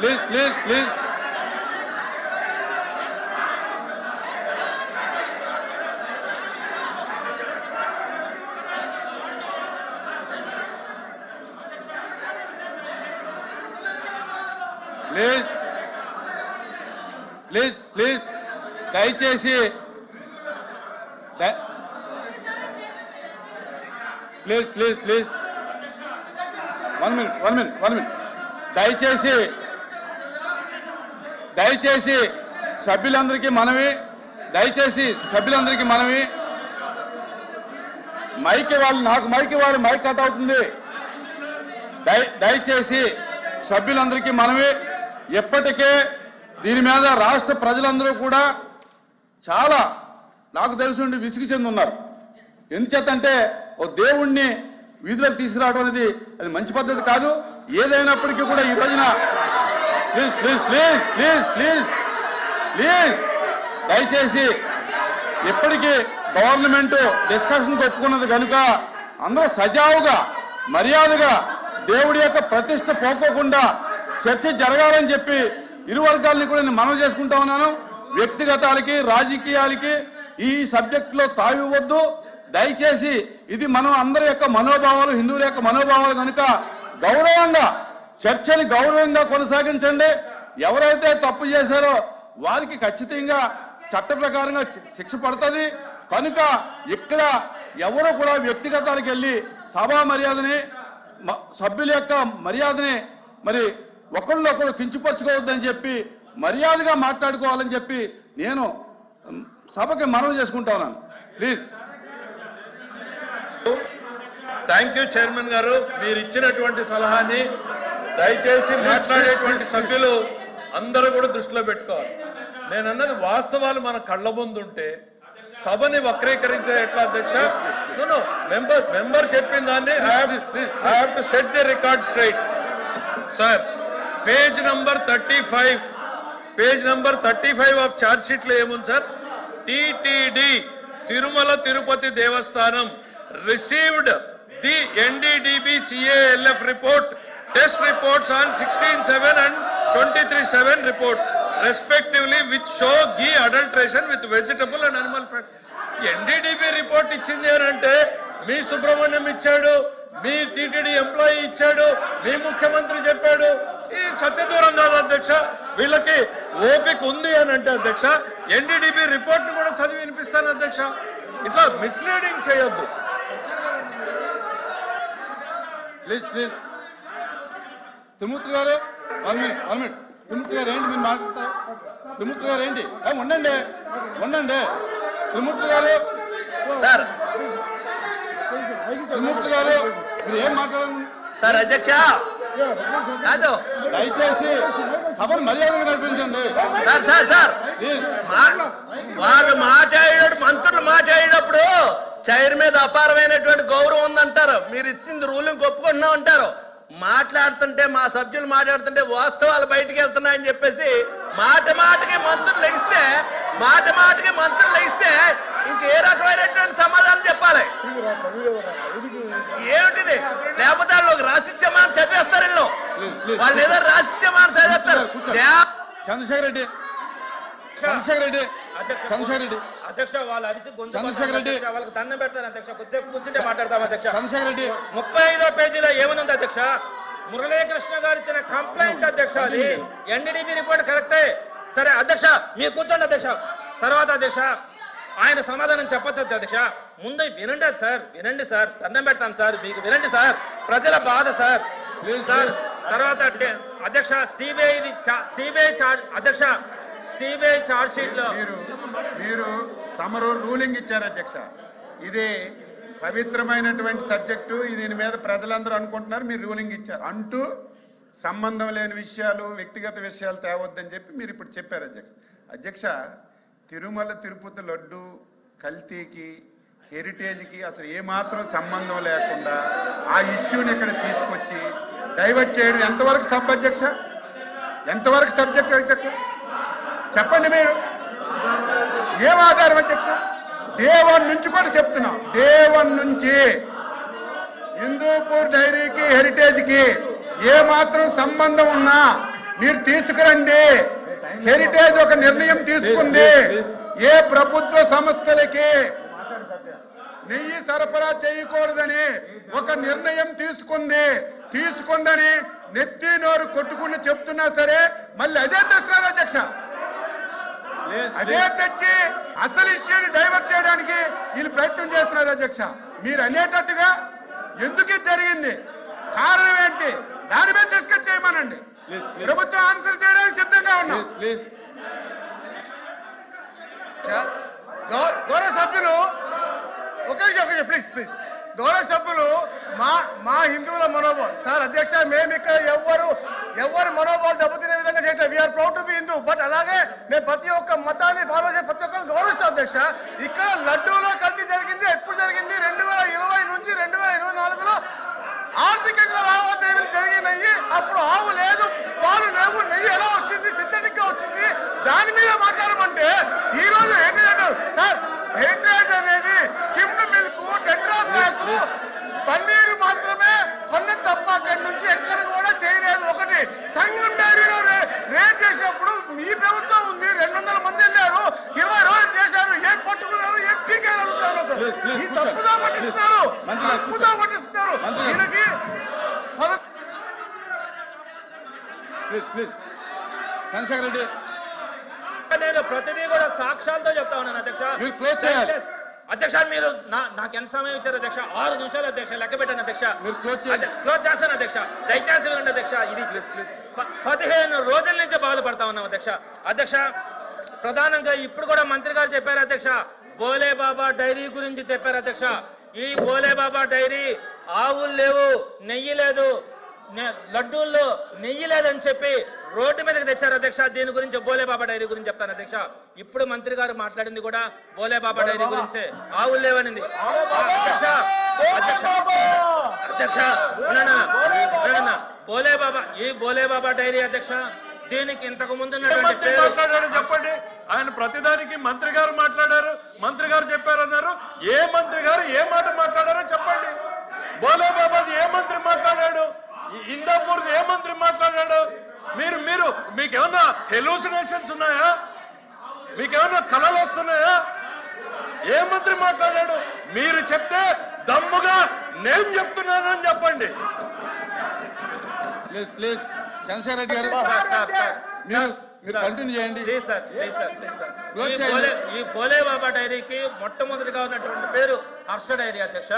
Please దయచేసి please 1 minute దయచేసి సభ్యులందరికీ మనవి మైక్ వాళ్ళు మైక్ కట్ అవుతుంది. దయచేసి సభ్యులందరికీ మనవి ఎప్పటికే దీని మీద రాష్ట్ర ప్రజలందరూ కూడా చాలా నాకు తెలిసి విసిగి చెంది ఉన్నారు. ఎందుచేతంటే ఓ దేవుణ్ణి వీధిలోకి తీసుకురావడం అనేది అది మంచి పద్ధతి కాదు. ఏదైనప్పటికీ కూడా ఈ రోజున ప్లీజ్ దయచేసి ఇప్పటికీ గవర్నమెంట్ డిస్కషన్కి ఒప్పుకున్నది కనుక అందరూ సజావుగా మర్యాదగా దేవుడి యొక్క ప్రతిష్ట పోకోకుండా చర్చ జరగాలని చెప్పి ఇరు వర్గాలని కూడా నేను మనవి చేసుకుంటా ఉన్నాను. వ్యక్తిగతాలకి రాజకీయాలకి ఈ సబ్జెక్టులో తావివ్వద్దు. దయచేసి ఇది మనం అందరి యొక్క మనోభావాలు, హిందువుల యొక్క మనోభావాలు కనుక గౌరవంగా చర్చని గౌరవంగా కొనసాగించండి. ఎవరైతే తప్పు చేశారో వారికి ఖచ్చితంగా చట్ట ప్రకారంగా శిక్ష పడుతుంది. కనుక ఇక్కడ ఎవరు కూడా వ్యక్తిగతాలకు వెళ్ళి సభా మర్యాదని సభ్యుల యొక్క మర్యాదని మరి ఒకళ్ళొకరు కించపరచుకోవద్దని చెప్పి మర్యాదగా మాట్లాడుకోవాలని చెప్పి నేను సభకి మనవి చేసుకుంటా ఉన్నాను. ప్లీజ్. థ్యాంక్ యూ చైర్మన్ గారు. మీరు ఇచ్చినటువంటి సలహాని దయచేసి మాట్లాడేటువంటి సభ్యులు అందరూ కూడా దృష్టిలో పెట్టుకోవాలి. నేను అన్నది వాస్తవాలు మన కళ్ళ ముందు ఉంటే సభని వక్రీకరించే ఎట్లా అధ్యక్ష? మెంబర్ చెప్పిన దాన్ని I have to set the record straight. Sir page number 35 of charge sheet లో ఏముంది sir? TTD Tirumala Tirupati Devasthanam received the NDDB CALF report, test reports on 16/7 and 23/7 report respectively which show ghee adulteration with vegetable and animal fat. NDDB report ఇచ్చింది అంటే మీ సుబ్రహ్మణ్యం ఇచ్చాడు, మీ TTD employee ఇచ్చాడు, మీ ముఖ్యమంత్రి చెప్పాడు. ఈ సత్యదూరం కాదు అధ్యక్ష. వీళ్ళకి ఓపిక ఉంది అని అంటే అధ్యక్ష ఎన్డీడీబీ రిపోర్ట్ కూడా చదివి వినిపిస్తాను అధ్యక్ష. ఇట్లా మిస్లీడింగ్ చేయొద్దు. ప్లీజ్ త్రిమూర్తి గారు 1 minute త్రిమూర్తి గారు ఏంటి మీరు మాట్లాడతారు? త్రిమూర్తి గారు ఏంటి? ఉండండి త్రిమూర్తి గారు త్రిమూర్తి గారు మీరు ఏం మాట్లాడాలి సార్? అధ్యక్ష దయచేసి సభను మర్యాదగా నడిపించండి. సార్ వాళ్ళు మాట్లాడాడు, మంత్రులు మాట్లాడేటప్పుడు చైర్ మీద అపారమైనటువంటి గౌరవం ఉందంటారు. మీరు ఇచ్చింది రూలింగ్ ఒప్పుకుంటున్నాం అంటారు. మాట్లాడుతుంటే మా సభ్యులు మాట్లాడుతుంటే వాస్తవాలు బయటికి వెళ్తున్నాయని చెప్పేసి మాట మాటకి మంత్రులు లెగిస్తే ఇంకే రకమైనటువంటి సమాధానం చెప్పాలి. ఏమిటిది? లేకపోతే వాళ్ళు ఒక రాసిత్యమాన్ని చదివేస్తారు. వాళ్ళు ఏదో రాసిత్యమాన్ని చదివేస్తారు. చంద్రశేఖర్ రెడ్డి అధ్యక్ష వాళ్ళు అరిసి చంద్రశేఖర్ రెడ్డి వాళ్ళకి దండం పెడతారు అధ్యక్ష. కొద్దిసేపు కూర్చుంటే మాట్లాడతాం అధ్యక్ష. చంద్రశేఖర్ రెడ్డి 35వ పేజీలో ఏమనుంది అధ్యక్ష? మురళీకృష్ణ గారు ఇచ్చిన కంప్లైంట్ అధ్యక్ష. అది ఎన్డీడీబీ రిపోర్ట్ కరెక్టే. సరే అధ్యక్ష మీరు కూర్చోండి అధ్యక్ష. తర్వాత అధ్యక్ష ఆయన సమాధానం చెప్పచ్చు అధ్యక్ష. ముందు వినండి సార్ దండం పెడతాం సార్. మీకు వినండి సార్, ప్రజల బాధ సార్. సార్ తర్వాత అధ్యక్ష సిబిఐ ఛార్జ్ షీట్ లో మీరు తమరు రూలింగ్ ఇచ్చారు అధ్యక్ష. ఇది పవిత్రమైనటువంటి సబ్జెక్టు. దీని మీద ప్రజలందరూ అనుకుంటున్నారు. మీరు రూలింగ్ ఇచ్చారు అంటూ సంబంధం లేని విషయాలు, వ్యక్తిగత విషయాలు తేవద్దని చెప్పి మీరు ఇప్పుడు చెప్పారు అధ్యక్ష. తిరుమల తిరుపతి లడ్డు కల్తీకి, హెరిటేజ్కి అసలు ఏమాత్రం సంబంధం లేకుండా ఆ ఇష్యూని ఇక్కడ తీసుకొచ్చి డైవర్ట్ చేయడం ఎంతవరకు అధ్యక్ష? ఎంతవరకు సబ్జెక్ట్ అధ్యక్ష? చెప్పండి మీరు. ఏం ఆధారం అధ్యక్ష? డే 1 నుంచి కూడా చెప్తున్నాం. డే 1 నుంచి హిందూపూర్ డైరీకి హెరిటేజ్కి ఏమాత్రం సంబంధం ఉన్నా మీరు తీసుకురండి. హెరిటేజ్ ఒక నిర్ణయం తీసుకుంది, ఏ ప్రభుత్వ సంస్థలకి నెయ్యి సరఫరా చేయకూడదని ఒక నిర్ణయం తీసుకుందని నెత్తి నోరు కొట్టుకుని చెప్తున్నా సరే మళ్ళీ అదే తెస్తున్నారు అధ్యక్ష. అదే తెచ్చి అసలు ఇష్యూని డైవర్ట్ చేయడానికి వీళ్ళు ప్రయత్నం చేస్తున్నారు అధ్యక్ష. మీరు అనేటట్టుగా ఎందుకు జరిగింది, కారణం ఏంటి, దాని మీద డిస్కస్ చేయమనండి. ప్రభుత్వం ఆన్సర్ చేయడానికి సిద్ధంగా ఉన్నాం. గౌరవ సభ్యులు ఒక నిమిషం ప్లీజ్ గౌరవ సభ్యులు మా హిందువుల మనోభావం సార్ అధ్యక్ష, మేము ఇక్కడ ఎవరు మనోభావాలు దెబ్బతినే విధంగా చేయట్లేదు. We are proud to be Hindu. But అలాగే మేము ప్రతి ఒక్క మతాన్ని ఫాలో చేసి ప్రతి ఒక్కరిని గౌరవిస్తాం అధ్యక్ష. ఇక్కడ లడ్డూలో కల్తీ జరిగింది, ఎప్పుడు జరిగింది? 2020 నుంచి 2024లో ఆర్థికంగా లావాదేవీలు జరిగినాయి. అప్పుడు ఆవు లేదు, పాలు లేవు, నెయ్యి ఎలా వచ్చింది, సింథటిక్ గా వచ్చింది, దాని మీద మాట్లాడమంటే ఈ రోజు ఏంటి అంటారు సార్? హెరిటేజ్ అనేది skimmed milk, tetra pack, paneer మాత్రమే కొన్న తప్ప అక్కడి నుంచి ఎక్కడ కూడా చేయలేదు. ఒకటి సంఘం డైరీలో రేట్ చేసినప్పుడు మీ ప్రభుత్వం ఉంది, 200 మంది వెళ్ళారు, 20 రోజులు చేశారు, ఏం పట్టుకున్నారు, ఏం పీకే అడుగుతారు సార్. ఈ తప్పుదా పట్టిస్తారు. దీనికి చంద్రశేఖర్ రెడ్డి నేను ప్రతిదీ కూడా సాక్ష్యాలతో చెప్తా ఉన్నాను అధ్యక్ష. మీరు క్లోజ్ చేయాలి అధ్యక్ష. మీరు నాకు ఎంత సమయం ఇచ్చారు అధ్యక్ష? 6 నిమిషాలు అధ్యక్ష, లెక్క పెట్టాను అధ్యక్ష. మీరు క్లోజ్ చేయాలి. క్లోజ్ చేస్తాను అధ్యక్ష, దయచేసి వినండి అధ్యక్ష. ఇది 15 రోజుల నుంచి బాధపడతా ఉన్నాం అధ్యక్ష. ప్రధానంగా ఇప్పుడు కూడా మంత్రి గారు చెప్పారు అధ్యక్ష, బోలే బాబా డైరీ గురించి చెప్పారు అధ్యక్ష. ఈ బోలే బాబా డైరీ ఆవులు లేవు, నెయ్యి లేదు, లడ్డూల్లో నెయ్యి లేదని చెప్పి రోడ్డు మీదకి తెచ్చారు అధ్యక్ష. దీని గురించి బోలే బాబా డైరీ గురించి చెప్తాను అధ్యక్ష. ఇప్పుడు మంత్రి గారు మాట్లాడింది కూడా బోలే బాబా డైరీ గురించే, ఆవులు లేవనింది అధ్యక్ష. బోలే బాబా, ఈ బోలే బాబా డైరీ అధ్యక్ష, దీనికి ఇంతకు ముందు మాట్లాడారు చెప్పండి. ఆయన ప్రతిదానికి మంత్రి గారు మాట్లాడారు, మంత్రి గారు చెప్పారన్నారు. ఏ మంత్రి గారు ఏ మాట మాట్లాడారో చెప్పండి. బోలే బాబాది ఏ మంత్రి మాట్లాడాడు, ఇందాపూర్ ఏ మంత్రి మాట్లాడాడు? మీరు మీకేమన్నా హెలూసినేషన్స్ ఉన్నాయా? మీకేమన్నా కళలు వస్తున్నాయా? ఏ మంత్రి మాట్లాడాడు? మీరు చెప్తే దమ్ముగా నేను చెప్తున్నానని చెప్పండి. ప్లీజ్ చంద్రశేఖర్ రెడ్డి గారు మీరు కంటిన్యూ చేయండి. ఈ బోలే బాబా డైరీకి మొట్టమొదటిగా ఉన్నటువంటి పేరు హర్ష డైరీ అధ్యక్ష.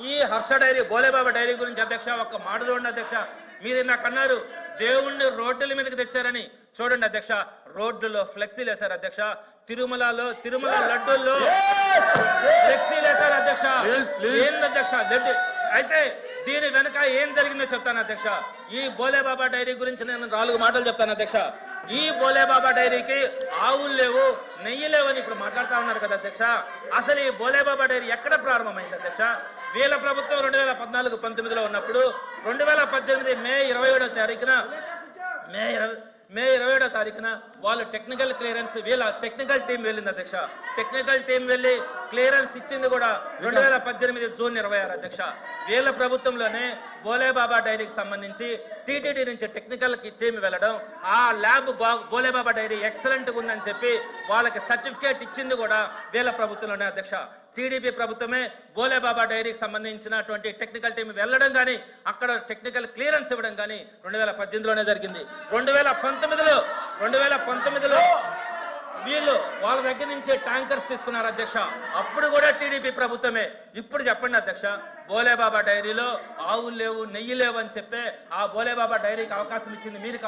ఈ హర్ష డైరీ బోలే బాబా డైరీ గురించి అధ్యక్ష ఒక మాట చూడండి అధ్యక్ష. మీరు ఇందాక అన్నారు దేవుణ్ణి రోడ్ల మీదకి తెచ్చారని. చూడండి అధ్యక్ష, రోడ్డులో ఫ్లెక్సీలు వేశారు అధ్యక్ష. తిరుమల లడ్డూల్లో ఫ్లెక్సీలు వేశారు అధ్యక్ష. ఏంది అధ్యక్ష? అయితే దీని వెనక ఏం జరిగిందో చెప్తాను అధ్యక్ష. ఈ బోలే బాబా డైరీ గురించి నేను 4 మాటలు చెప్తాను అధ్యక్ష. ఈ బోలే బాబా డైరీకి ఆవులు లేవు, నెయ్యి లేవని ఇప్పుడు మాట్లాడుతా ఉన్నారు కదా అధ్యక్ష. అసలు ఈ బోలే బాబా డైరీ ఎక్కడ ప్రారంభమైంది అధ్యక్ష? వీళ్ళ ప్రభుత్వం 2014-19లో ఉన్నప్పుడు 2018 మే 27వ తారీఖున వాళ్ళు టెక్నికల్ క్లియరెన్స్, వీళ్ళ టెక్నికల్ టీం వెళ్ళింది అధ్యక్ష. టెక్నికల్ టీం వెళ్ళి క్లియరెన్స్ ఇచ్చింది కూడా 2018 జూన్ 26 అధ్యక్ష. వీళ్ళ ప్రభుత్వంలోనే బోలే బాబా డైరీకి సంబంధించి టీటీడీ నుంచి టెక్నికల్ టీం వెళ్ళడం, ఆ ల్యాబ్ బోలే బాబా డైరీ ఎక్సలెంట్ గా ఉందని చెప్పి వాళ్ళకి సర్టిఫికేట్ ఇచ్చింది కూడా వీళ్ళ ప్రభుత్వంలోనే అధ్యక్ష. టీడీపీ ప్రభుత్వమే బోలే బాబా డైరీకి సంబంధించినటువంటి టెక్నికల్ టీం వెళ్ళడం కానీ అక్కడ టెక్నికల్ క్లియరెన్స్ ఇవ్వడం కానీ 2018లోనే జరిగింది. 2019లో వీళ్ళు వాళ్ళ దగ్గర నుంచి ట్యాంకర్స్ తీసుకున్నారు అధ్యక్ష. అప్పుడు కూడా టీడీపీ ప్రభుత్వమే. ఇప్పుడు చెప్పండి అధ్యక్ష, బోలే బాబా డైరీలో ఆవులు లేవు, నెయ్యి లేవు అని చెప్తే ఆ బోలే బాబా డైరీకి అవకాశం ఇచ్చింది మీరే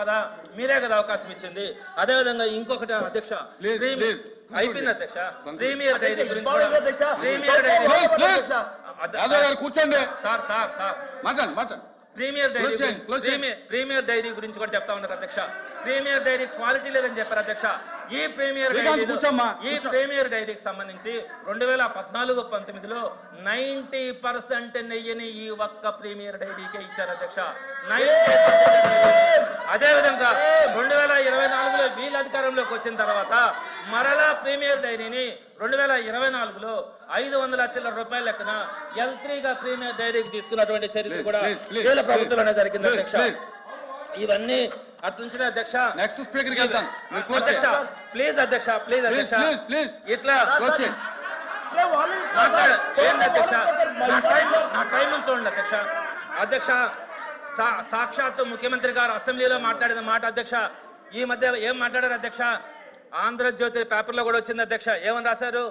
కదా అవకాశం ఇచ్చింది. అదేవిధంగా ఇంకొకటి అధ్యక్ష, అయిపోయింది అధ్యక్ష, ప్రీమియర్ డైరీ గురించి కూర్చోండి సార్ మాట్లాడండి. ప్రీమియర్ డైరీ గురించి కూడా చెప్తా ఉన్నారు అధ్యక్ష. ప్రీమియర్ డైరీ క్వాలిటీ లేదని చెప్పారు అధ్యక్ష. ఈ ప్రీమియర్ డైరీకి సంబంధించి 2014-19లో 90% నెయ్యిని ఈ ఒక్క ప్రీమియర్ డైరీకే ఇచ్చారు అధ్యక్ష. 90%. అదేవిధంగా 2024లో వీళ్ళ అధికారంలోకి వచ్చిన తర్వాత మరలా ప్రీమియర్ డైరీని 2024లో 500 లక్షల రూపాయల లెక్కన L3గా ప్రీమియర్ డైరీకి తీసుకున్నటువంటి చరిత్ర కూడా వీళ్ళ ప్రభుత్వంలోనే జరిగింది అధ్యక్ష. ఇవన్నీ అట్లుంచిన అధ్యక్ష. నెక్స్ట్ స్పీకర్కి వెళ్తాను. మీరు క్లోజ్ అధ్యక్ష చేయండి. ప్లీజ్ అధ్యక్ష, ప్లీజ్ ప్లీజ్ అధ్యక్ష, ప్లీజ్ ప్లీజ్ ఇట్లా క్లోజ్ చేయండి. ఏంటి అధ్యక్ష, నా టైం చూడండి అధ్యక్ష. అధ్యక్ష సాక్షాత్తు ముఖ్యమంత్రి గారు అసెంబ్లీలో మాట్లాడిన మాట అధ్యక్ష. ఈ మధ్య ఏం మాట్లాడారు అధ్యక్ష? ఆంధ్రజ్యోతి పేపర్లో కూడా వచ్చింది అధ్యక్ష. ఏమని రాశారు?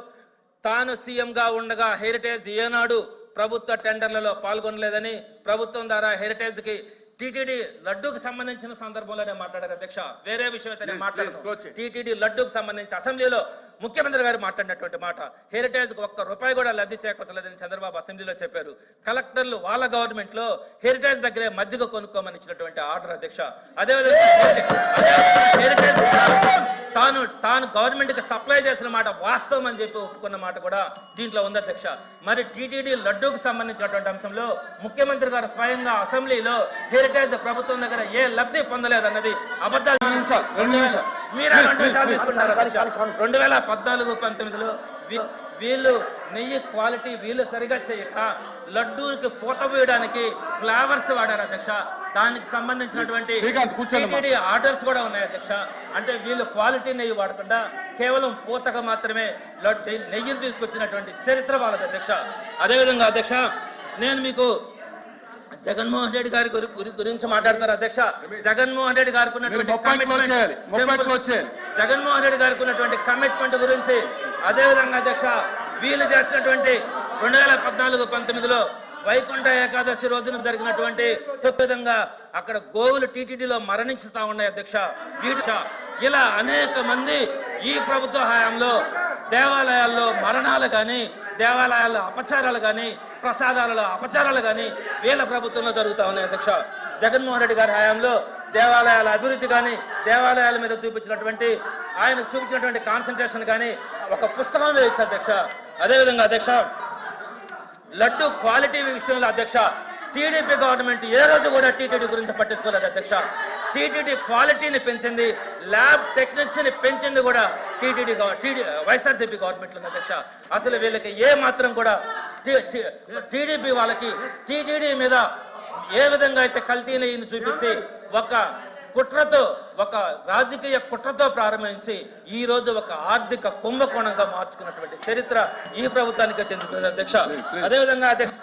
తాను సీఎంగా ఉండగా హెరిటేజ్ ఏనాడు ప్రభుత్వ టెండర్లలో పాల్గొనలేదని, ప్రభుత్వం ద్వారా హెరిటేజ్ కి టీటీడీ లడ్డూకి సంబంధించిన సందర్భంలోనే మాట్లాడారు అధ్యక్ష. వేరే విషయం అయితే నేను మాట్లాడతాను. టీటీడీ లడ్డూకి సంబంధించి అసెంబ్లీలో ముఖ్యమంత్రి గారు మాట్లాడినటువంటి మాట, హెరిటేజ్ కు ₹1 కూడా లబ్ధి చేకూర్చలేదని చంద్రబాబు అసెంబ్లీలో చెప్పారు. కలెక్టర్లు వాళ్ళ గవర్నమెంట్ లో హెరిటేజ్ దగ్గరే మజ్జిగ కొనుక్కోమని ఇచ్చినటువంటి ఆర్డర్ అధ్యక్ష. అదేవిధంగా హెరిటేజ్ తాను గవర్నమెంట్ కి సప్లై చేసిన మాట వాస్తవం అని చెప్పి ఒప్పుకున్న మాట కూడా దీంట్లో ఉంది అధ్యక్ష. మరి టీటీడీ లడ్డూకు సంబంధించినటువంటి అంశంలో ముఖ్యమంత్రి గారు స్వయంగా అసెంబ్లీలో హెరిటేజ్ ప్రభుత్వం దగ్గర ఏ లబ్ధి పొందలేదన్నది అబద్ధాలు. 2 నిమిషాలు మీరే 2 నిమిషాలు తీసుకుంటారు అధ్యక్ష. 2014-19లో వీళ్ళు నెయ్యి క్వాలిటీ వీళ్ళు సరిగా చేయక లడ్డూకి పూత వేయడానికి ఫ్లేవర్స్ వాడారు అధ్యక్ష. దానికి సంబంధించినటువంటి టీటీడీ ఆర్డర్స్ కూడా ఉన్నాయి అధ్యక్ష. అంటే వీళ్ళు క్వాలిటీ నెయ్యి వాడకుండా కేవలం పూతగా మాత్రమే నెయ్యిని తీసుకొచ్చినటువంటి చరిత్ర వాళ్ళది అధ్యక్ష. అదేవిధంగా అధ్యక్ష, నేను మీకు జగన్మోహన్ రెడ్డి గారి గురించి మాట్లాడతారు అధ్యక్ష. జగన్మోహన్ రెడ్డి గారికి జగన్మోహన్ రెడ్డి గారికి ఉన్నటువంటి కమిట్మెంట్ గురించి, అదేవిధంగా అధ్యక్ష వీళ్ళు చేసినటువంటి 2014-19లో వైకుంఠ ఏకాదశి రోజున జరిగినటువంటి విధంగా అక్కడ గోవులు టీటీడీలో మరణించుతా ఉన్నాయి అధ్యక్ష. ఇలా అనేక మంది ఈ ప్రభుత్వ హయాంలో దేవాలయాల్లో మరణాలు కానీ, దేవాలయాల్లో అపచారాలు కానీ, ప్రసాదాలలో అపచారాలు కానీ వీళ్ళ ప్రభుత్వంలో జరుగుతా ఉన్నాయి అధ్యక్ష. జగన్మోహన్ రెడ్డి గారి హయాంలో దేవాలయాల అభివృద్ధి కానీ, దేవాలయాల మీద ఆయన చూపించినటువంటి కాన్సన్ట్రేషన్ కానీ ఒక పుస్తకం వేయచ్చు అధ్యక్ష. అదేవిధంగా అధ్యక్ష లడ్డు క్వాలిటీ విషయంలో అధ్యక్ష టీడీపీ గవర్నమెంట్ ఏ రోజు కూడా టీటీడీ గురించి పట్టించుకోలేదు అధ్యక్ష. టీటీడీ క్వాలిటీని పెంచింది, ల్యాబ్ టెక్నిక్స్ ని పెంచింది కూడా వైఎస్ఆర్సీపీ గవర్నమెంట్ ఉంది అధ్యక్ష. అసలు వీళ్ళకి ఏ మాత్రం కూడా టీడీపీ వాళ్ళకి టీటీడీ మీద ఏ విధంగా అయితే కల్తీ నెయ్యిని చూపించి ఒక రాజకీయ కుట్రతో ప్రారంభించి ఈ రోజు ఒక ఆర్థిక కుంభకోణంగా మార్చుకున్నటువంటి చరిత్ర ఈ ప్రభుత్వానికి చెందుతుంది అధ్యక్ష. అదేవిధంగా అధ్యక్ష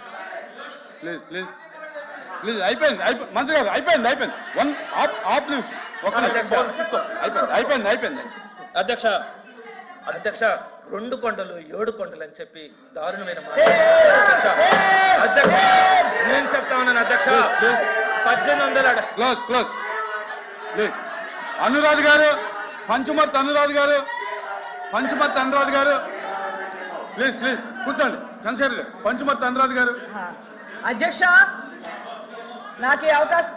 ప్లీజ్ ప్లీజ్ ప్లీజ్ అయిపోయింది మంత్రి గారు అయిపోయింది ఆఫ్ నిమిషం అయిపోయింది అధ్యక్ష. అధ్యక్ష 2 కొండలు 7 కొండలు అని చెప్పి దారుణమైన మాట అధ్యక్ష. నేను చెప్తా ఉన్నాను అధ్యక్ష 1800 క్లోజ్ అనురాధ్ గారు, పంచుమర్తి అనురాధ్ గారు ప్లీజ్ కూర్చోండి. చంద్రశేఖర్ గారు, పంచుమర్తి అనురాధ్ గారు. అధ్యక్ష నాకు ఈ అవకాశం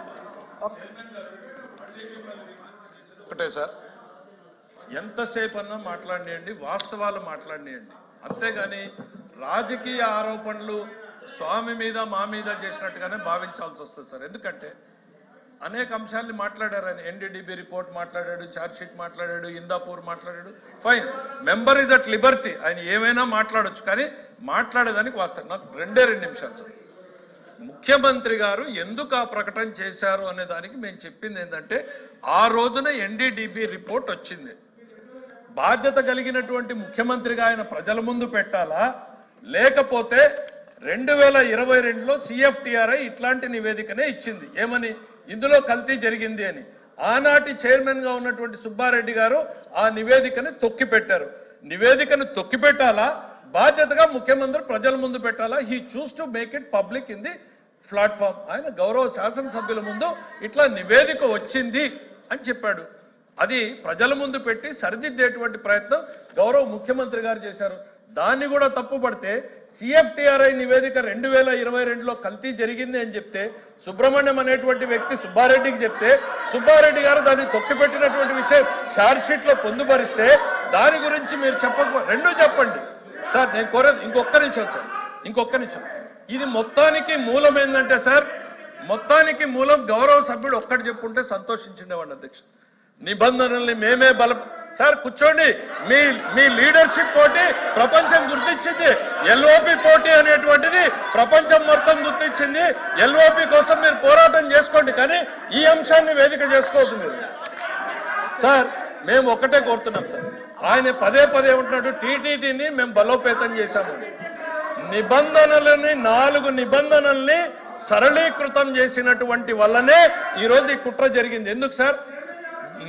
ఒకటే సార్, ఎంతసేపు అన్నా మాట్లాడియండి, వాస్తవాలు మాట్లాడియండి, అంతేగాని రాజకీయ ఆరోపణలు స్వామి మీద మా మీద చేసినట్టుగానే భావించాల్సి వస్తుంది సార్. ఎందుకంటే అనేక అంశాలని మాట్లాడారు ఆయన. ఎన్డీడీబీ రిపోర్ట్ మాట్లాడాడు, ఛార్జ్ షీట్ మాట్లాడాడు, ఇందాపూర్ మాట్లాడాడు. Fine, member is at Liberty, ఆయన ఏమైనా మాట్లాడొచ్చు, కానీ మాట్లాడేదానికి వాస్తవం. నాకు 2 నిమిషాలు సార్. ముఖ్యమంత్రి గారు ఎందుకు ఆ ప్రకటన చేశారు అనే దానికి మేము చెప్పింది ఏంటంటే, ఆ రోజున ఎన్డీడీబీ రిపోర్ట్ వచ్చింది. బాధ్యత కలిగినటువంటి ముఖ్యమంత్రిగా ఆయన ప్రజల ముందు పెట్టాలా, లేకపోతే 2022లో సిఎఫ్టిఆర్ఐ ఇట్లాంటి నివేదికనే ఇచ్చింది. ఏమని? ఇందులో కల్తీ జరిగింది అని. ఆనాటి చైర్మన్ గా ఉన్నటువంటి సుబ్బారెడ్డి గారు ఆ నివేదికను తొక్కిపెట్టారు. నివేదికను తొక్కిపెట్టాలా, బాధ్యతగా ముఖ్యమంత్రి ప్రజల ముందు పెట్టాలా? He choose to make it public in the platform. ఆయన గౌరవ శాసనసభ్యుల ముందు ఇట్లా నివేదిక వచ్చింది అని చెప్పాడు. అది ప్రజల ముందు పెట్టి సరిదిద్దేటువంటి ప్రయత్నం గౌరవ ముఖ్యమంత్రి గారు చేశారు. దాన్ని కూడా తప్పుపడితే సిఎఫ్టిఆర్ఐ నివేదిక 2022లో కల్తీ జరిగింది అని చెప్తే, సుబ్రహ్మణ్యం అనేటువంటి వ్యక్తి సుబ్బారెడ్డికి చెప్తే, సుబ్బారెడ్డి గారు దాన్ని తొక్కిపెట్టినటువంటి విషయం ఛార్జ్ షీట్ లో పొందుపరిస్తే, దాని గురించి మీరు రెండు చెప్పండి సార్. నేను కోరేది ఇంకొక నిమిషం. ఇది మొత్తానికి మూలం ఏంటంటే సార్, మొత్తానికి మూలం గౌరవ సభ్యుడు ఒక్కటి చెప్పుంటే సంతోషించుండేవాడిని అధ్యక్ష. నిబంధనల్ని మేమే సార్ కూర్చోండి. మీ మీ లీడర్షిప్ పోటీ ప్రపంచం గుర్తించింది. ఎల్ఓపి పోటీ అనేటువంటిది ప్రపంచం మొత్తం గుర్తించింది. ఎల్ఓపి కోసం మీరు పోరాటం చేసుకోండి, కానీ ఈ అంశాన్ని వేదిక చేసుకోవద్దు మీరు. సార్ మేము ఒకటే కోరుతున్నాం సార్, ఆయన పదే పదే ఉంటున్నాడు టీటీడీని మేము బలోపేతం చేశాము. నిబంధనలని 4 నిబంధనల్ని సరళీకృతం చేసినటువంటి వల్లనే ఈరోజు ఈ కుట్ర జరిగింది. ఎందుకు సార్?